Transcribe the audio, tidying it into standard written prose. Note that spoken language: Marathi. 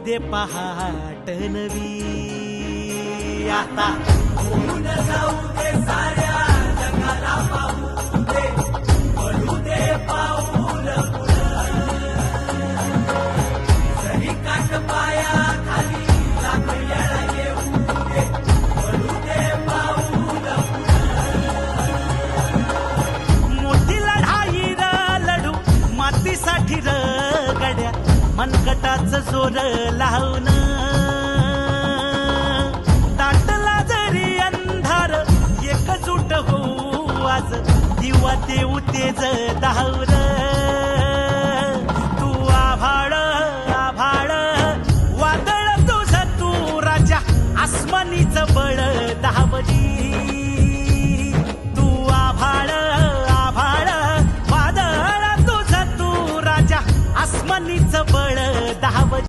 दे पहाट नवी आता होऊन जाऊ दे साऱ्या जगाला पाहू दे पडू दे पाऊल जरी काट पाया खाली लागल्याला येऊ दे पडू दे पाऊल मोठी लढाई र लढू मातीसाठी र गड्या मनगटाच जोर लावून दाटला जरी अंधार एकजूट होऊ आज दिवा देऊ तेज धावर